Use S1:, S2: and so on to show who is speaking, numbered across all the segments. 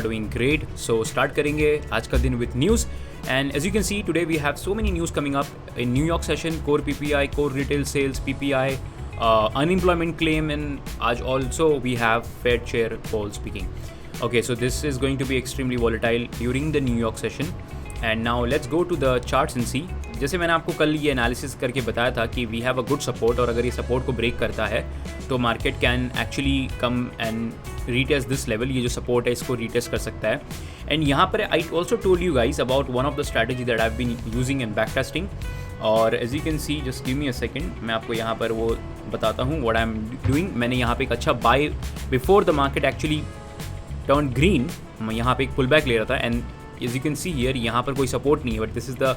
S1: are doing great. So start करेंगे आज का दिन with news. And as you can see today we have so many news coming up in New York session. Core PPI, core retail sales, PPI, unemployment claim, and आज also we have Fed chair Powell speaking. Okay, so this is going to be extremely volatile during the New York session. And now let's go to the charts and see. जैसे मैंने आपको कल ये analysis करके बताया था कि we have a good support, और अगर ये सपोर्ट को ब्रेक करता है तो market can actually come and retest this level. ये जो सपोर्ट है इसको रीटेस्ट कर सकता है. एंड यहाँ पर I also told you guys about one of the strategy that I have been using in back testing. और as you can see, just give me a second, मैं आपको यहाँ पर वो बताता हूँ व्हाट आई एम डूइंग. मैंने यहाँ पे एक अच्छा buy before the market actually turn green, मैं यहाँ पे एक पुल बैक ले रहा था. And as you can see here यहाँ पर कोई सपोर्ट नहीं है, but this is the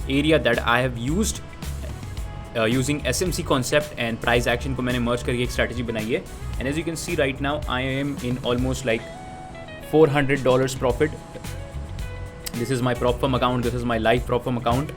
S1: area that I have used using SMC concept and price action को मैंने मर्ज करके एक स्ट्रैटेजी बनाई है. And as you can see right now I am in almost like $400 profit. This is my prop firm account, this is my live prop firm account,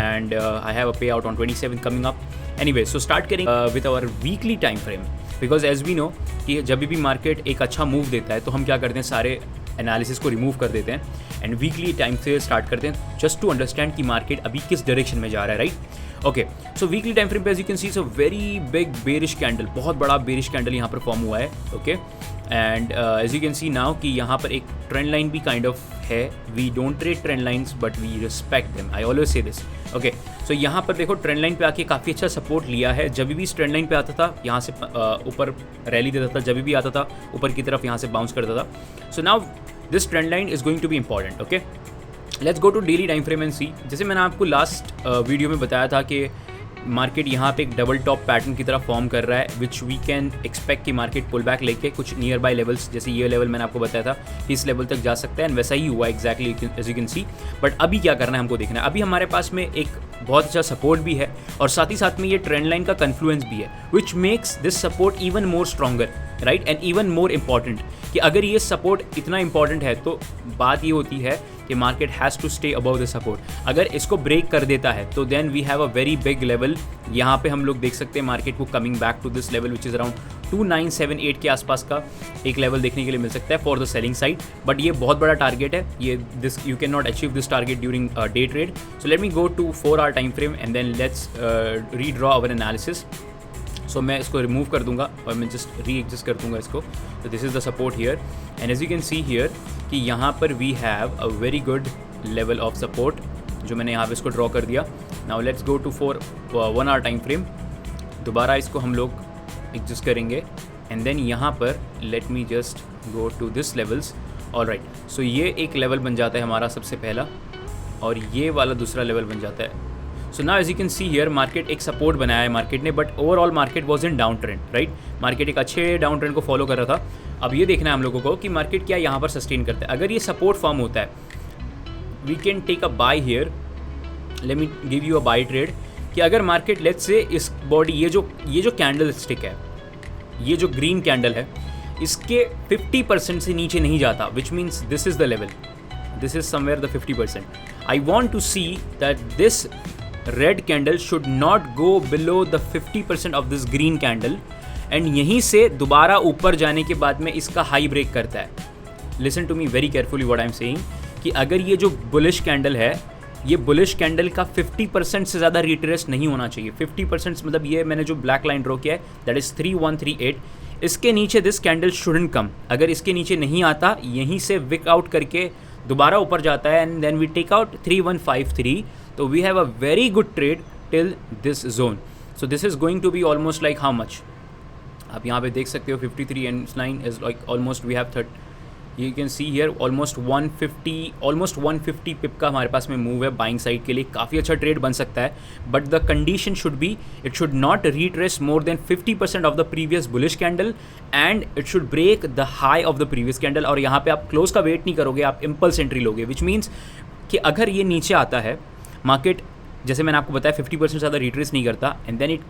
S1: and I have a payout on 27th coming up. Anyway, so start करेंगे with our weekly time frame, because as we know कि जब भी market एक अच्छा move देता है तो हम क्या करते हैं, सारे एनालिसिस को रिमूव कर देते हैं एंड वीकली टाइम से स्टार्ट करते हैं जस्ट टू अंडरस्टैंड कि मार्केट अभी किस डायरेक्शन में जा रहा है, right. Okay, so weekly time frame पे as you can see so very big bearish candle, बहुत बड़ा बेरिश कैंडल यहाँ पर फॉर्म हुआ है. Okay, and as you can see now कि यहाँ पर एक ट्रेंड लाइन भी काइंड ऑफ है. We don't trade trend lines but we respect them, I always say this. Okay, so यहाँ पर देखो ट्रेंड लाइन पे आके काफ़ी अच्छा सपोर्ट लिया है. जब भी इस ट्रेंड लाइन पे आता था यहाँ से ऊपर रैली देता था, जब भी आता था ऊपर की तरफ यहाँ से बाउंस करता था. So now this trend line is going to be important. Okay, let's go to daily time frame and see. जैसे मैंने आपको लास्ट वीडियो में बताया था कि मार्केट यहाँ पे एक डबल टॉप पैटर्न की तरह फॉर्म कर रहा है, विच वी कैन एक्सपेक्ट कि मार्केट पुल बैक लेके कुछ नियर बाय लेवल्स, जैसे ये लेवल मैंने आपको बताया था कि इस लेवल तक जा सकता है, एंड वैसा ही हुआ exactly as you can see. But अभी क्या करना है हमको देखना है. अभी हमारे पास में एक बहुत अच्छा सपोर्ट भी है और साथ ही साथ में ये ट्रेंड लाइन का कन्फ्लुएंस भी है, which makes this support even more stronger, right, and even more important. कि अगर ये सपोर्ट इतना इंपॉर्टेंट है तो बात ये होती है कि market has to stay above the support. अगर इसको ब्रेक कर देता है तो then we have a very big level. यहाँ पे हम लोग देख सकते हैं मार्केट को coming back to this level which is around 2978 के आसपास का एक लेवल देखने के लिए मिल सकता है for the selling side. But ये बहुत बड़ा टारगेट है, ये this you can not achieve this target during day trade. So let me go to 4 hour time frame and then let's redraw our analysis. So मैं इसको remove कर दूंगा और मैं जस्ट री एग्जिस्ट कर दूंगा इसको. तो this is the support here, and as you can see here कि यहाँ पर we have a very good level of support जो मैंने यहाँ पे इसको ड्रॉ कर दिया. Now let's go to 1 hour time frame. दोबारा इसको हम लोग एग्जिस्ट करेंगे एंड देन यहाँ पर let me just go to this levels. Alright, so ये एक लेवल बन जाता है हमारा सबसे पहला, और ये वाला दूसरा लेवल बन जाता है. So now as you can see here market एक सपोर्ट बनाया है मार्केट ने, but overall market was in down trend, right. Market एक अच्छे डाउन ट्रेंड को फॉलो कर रहा था. अब ये देखना है हम लोगों को कि मार्केट क्या यहाँ पर सस्टेन करता है. अगर ये सपोर्ट फॉर्म होता है we can take a buy here. Let me give you a buy trade कि अगर मार्केट लेट्स से इस बॉडी ये जो कैंडल स्टिक है, ये जो ग्रीन कैंडल है, इसके 50% से नीचे नहीं जाता, which means this is the level, this is somewhere the 50%. I want to see that this red candle should not go below the 50% of this green candle, and यहीं से दोबारा ऊपर जाने के बाद में इसका हाई ब्रेक करता है. Listen to me very carefully what I am saying कि अगर ये जो बुलिश कैंडल है, ये बुलिश कैंडल का 50% से ज़्यादा रिट्रेस नहीं होना चाहिए. 50% मतलब ये मैंने जो ब्लैक लाइन ड्रॉ किया है दैट इज़ 3138. इसके नीचे दिस कैंडल शुडंट कम. अगर इसके नीचे नहीं आता, यहीं से विक आउट करके दोबारा ऊपर जाता है and then we take out 3153. तो we have a very good trade till this zone. So this is going to be almost like how much, आप यहाँ पे देख सकते हो 53 and line is like almost we have you can see here almost 150 pip का हमारे पास में move है बाइंग साइड के लिए. काफ़ी अच्छा ट्रेड बन सकता है, but the condition should be it should not retrace more than 50% of the previous bullish candle and it should break the high of the previous candle. और यहाँ पे आप क्लोज का वेट नहीं करोगे, आप इम्पल्स एंट्री लोगे, विच मीन्स कि अगर ये नीचे आता है मार्केट, जैसे मैंने आपको बताया 50% ज़्यादा रिट्रेस नहीं करता, and then it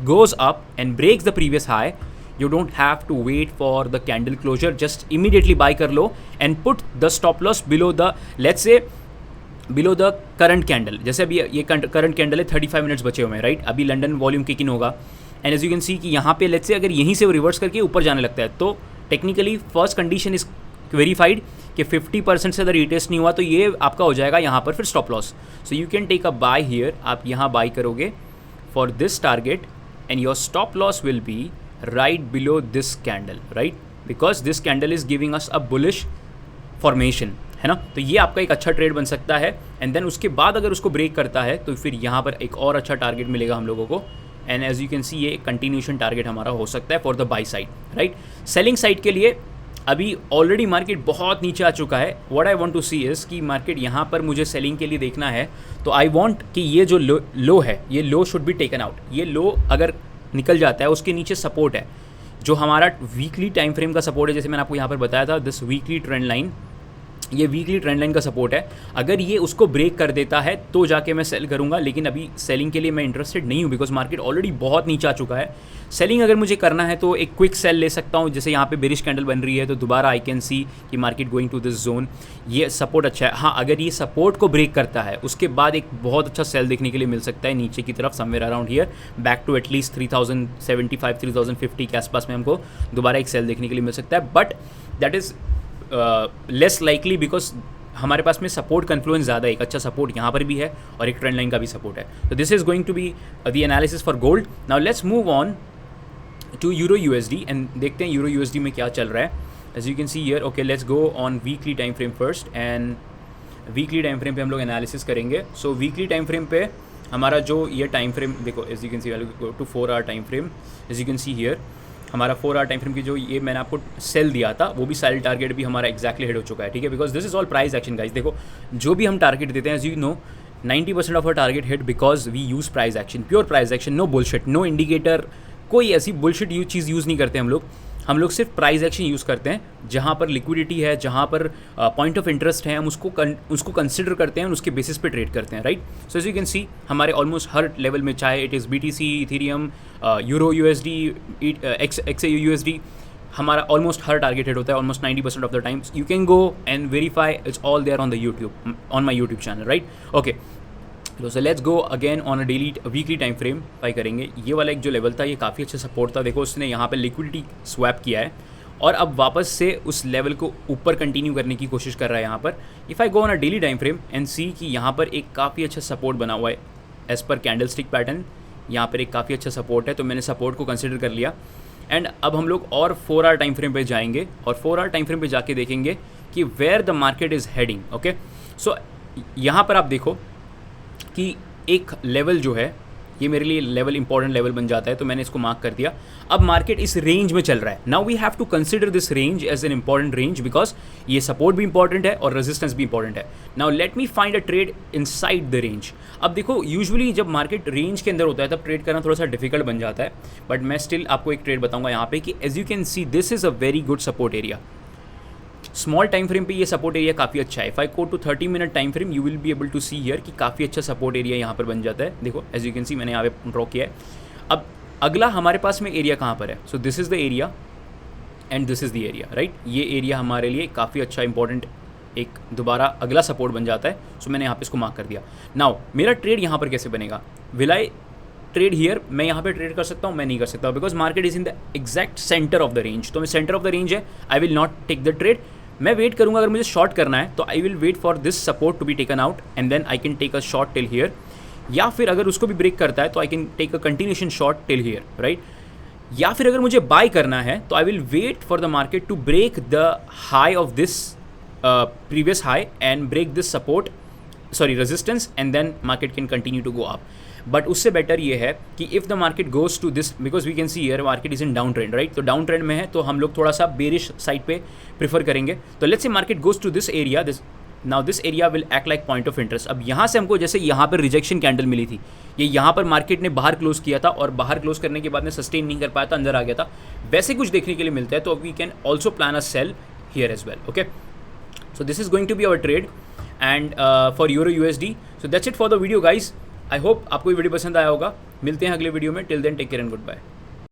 S1: goes up and breaks the previous high, you don't have to wait for the candle closure, just immediately buy कर लो and put the stop loss below the, let's say below the current candle. जैसे अभी ये current candle है 35 minutes बचे हुए हैं, right. अभी London volume kick in होगा and as you can see कि यहाँ पे लेट्स से अगर यहीं से वो रिवर्स करके ऊपर जाने लगता है तो technically first condition is verified कि 50% से अगर रीटेस्ट नहीं हुआ तो ये आपका हो जाएगा यहाँ पर फिर stop loss. So you can take a buy here, आप यहाँ बाय करोगे for this target and your stop loss will be right below this candle, right, because this candle is giving us a bullish formation, है ना. तो ये आपका एक अच्छा ट्रेड बन सकता है. एंड देन उसके बाद अगर उसको ब्रेक करता है तो फिर यहाँ पर एक और अच्छा टारगेट मिलेगा हम लोगों को. And as you can see ये कंटिन्यूशन टारगेट हमारा हो सकता है for the buy side, right. Selling side के लिए अभी ऑलरेडी मार्केट बहुत नीचे आ चुका है. What I want to see is कि मार्केट यहाँ पर मुझे सेलिंग के लिए देखना है तो आई वांट कि ये जो लो है ये लो शुड बी टेकन आउट. ये लो अगर निकल जाता है उसके नीचे सपोर्ट है जो हमारा वीकली टाइम फ्रेम का सपोर्ट है, जैसे मैंने आपको यहाँ पर बताया था दिस वीकली ट्रेंड लाइन, ये वीकली ट्रेंड लाइन का सपोर्ट है. अगर ये उसको ब्रेक कर देता है तो जाके मैं सेल करूंगा, लेकिन अभी सेलिंग के लिए मैं इंटरेस्टेड नहीं हूँ बिकॉज मार्केट ऑलरेडी बहुत नीचे आ चुका है. सेलिंग अगर मुझे करना है तो एक क्विक सेल ले सकता हूँ, जैसे यहाँ पे बेरिश कैंडल बन रही है तो दोबारा आई कैन सी कि market going to this zone. ये सपोर्ट अच्छा है. हाँ, अगर ये सपोर्ट को ब्रेक करता है उसके बाद एक बहुत अच्छा सेल देखने के लिए मिल सकता है नीचे की तरफ somewhere around here back to at least 3075 3050 के आसपास में हमको दोबारा एक सेल देखने के लिए मिल सकता है. But that is less likely because हमारे पास में सपोर्ट कन्फ्लुएंस ज़्यादा है. एक अच्छा सपोर्ट यहाँ पर भी है और एक ट्रेंड लाइन का भी सपोर्ट है. तो this is going to be the analysis for gold. Now let's move on to euro USD and देखते हैं यूरो यूएसडी में क्या चल रहा है. As you can see here, okay let's go on weekly time frame first. And weekly time frame पे हम लोग एनालिसिस करेंगे. सो वीकली टाइम फ्रेम पे हमारा जो ये टाइम फ्रेम देखो, as you can see go to 4 hour time frame. As you can see here हमारा 4 आवर टाइम फ्रेम की जो ये मैंने आपको सेल दिया था वो भी सेल टारगेट भी हमारा एक्जैक्टली हिट हो चुका है, ठीक है. Because this is all price action guys. देखो जो भी हम टारगेट देते हैं as you know 90% of our target hit because we use price action, pure price action, no bullshit, no indicator, कोई ऐसी बुलशिट चीज़ यूज़ नहीं करते हम लोग सिर्फ प्राइस एक्शन यूज़ करते हैं. जहाँ पर लिक्विडिटी है, जहाँ पर पॉइंट ऑफ इंटरेस्ट है, हम उसको कंसिडर करते हैं और उसके बेसिस पे ट्रेड करते हैं, right. So as you can see हमारे ऑलमोस्ट हर लेवल में, चाहे it is BTC, Ethereum, euro USD, XAU USD, हमारा ऑलमोस्ट हर टारगेट हिट होता है almost 90% of the times. You can go and verify, it's all there on the YouTube, on my YouTube channel, right. Okay, so let's go again on a daily weekly time frame buy करेंगे. ये वाला एक जो level था ये काफ़ी अच्छा support था. देखो उसने यहाँ पे लिक्विडिटी स्वैप किया है और अब वापस से उस लेवल को ऊपर कंटिन्यू करने की कोशिश कर रहा है यहाँ पर. If I go on a daily time frame and see कि यहाँ पर एक काफ़ी अच्छा सपोर्ट बना हुआ है as per candle stick pattern. यहाँ पर एक काफ़ी अच्छा सपोर्ट है तो मैंने सपोर्ट को कंसिडर कर लिया. एंड अब हम लोग और 4 आवर टाइम फ्रेम पे जाएंगे और 4 आवर टाइम फ्रेम पे जाके देखेंगे कि where the market is heading. Okay, so यहाँ पर आप देखो कि एक लेवल जो है ये मेरे लिए लेवल इंपॉर्टेंट लेवल बन जाता है तो मैंने इसको मार्क कर दिया. अब मार्केट इस रेंज में चल रहा है. Now we have to consider this range as an important range because ये सपोर्ट भी इंपॉर्टेंट है और रेजिस्टेंस भी इंपॉर्टेंट है. Now let me find a trade inside the range. अब देखो यूजुअली जब मार्केट रेंज के अंदर होता है तब ट्रेड करना थोड़ा सा डिफिकल्ट बन जाता है, बट मैं स्टिल आपको एक ट्रेड बताऊंगा यहाँ पे कि as you can see this is a very good support area. Small time frame पे ये सपोर्ट एरिया काफ़ी अच्छा है. If I go to 30 minute time frame you will be able to see here कि काफ़ी अच्छा सपोर्ट एरिया यहाँ पर बन जाता है. देखो एज यू कैन सी मैंने यहाँ पे ड्रॉ किया है. अब अगला हमारे पास में एरिया कहाँ पर है. सो this is the area and this is the area, right. ये एरिया हमारे लिए काफ़ी अच्छा इंपॉर्टेंट एक दोबारा अगला सपोर्ट बन जाता है. सो मैंने यहाँ पे इसको मार्क कर दिया. नाउ मेरा ट्रेड यहाँ पर कैसे बनेगा. विल आई ट्रेड हियर, मैं यहाँ पे ट्रेड कर सकता हूँ, मैं नहीं कर सकता because market is in the exact center of the range. तो मैं सेंटर ऑफ द रेंज है, I will not take the trade. मैं वेट करूंगा. अगर मुझे शॉर्ट करना है तो I will wait for this support to be taken out and then I can take a short till here. या फिर अगर उसको भी ब्रेक करता है तो I can take a continuation short till here, right. या फिर अगर मुझे बाय करना है तो I will wait for the market to break the high of this previous high and break this support resistance and then market can continue to go up. But उससे better ये है कि if the market goes to this, because we can see here market is in down trend, right. तो down trend में है तो हम लोग थोड़ा सा बेरिश साइड पे प्रीफर करेंगे. तो let's say market goes to this area, now this area will act like point of interest. अब यहाँ से हमको जैसे यहाँ पर रिजेक्शन कैंडल मिली थी, ये यहाँ पर मार्केट ने बाहर क्लोज किया था और बाहर क्लोज करने के बाद में सस्टेन नहीं कर पाया था, अंदर आ गया था, वैसे कुछ देखने के लिए मिलता है. तो we can also plan a sell here as well. Okay, so this is going to be our trade and for euro USD. So that's it for the video guys. I hope आपको ये video पसंद आया होगा. मिलते हैं अगले video में. Till then take care and good bye.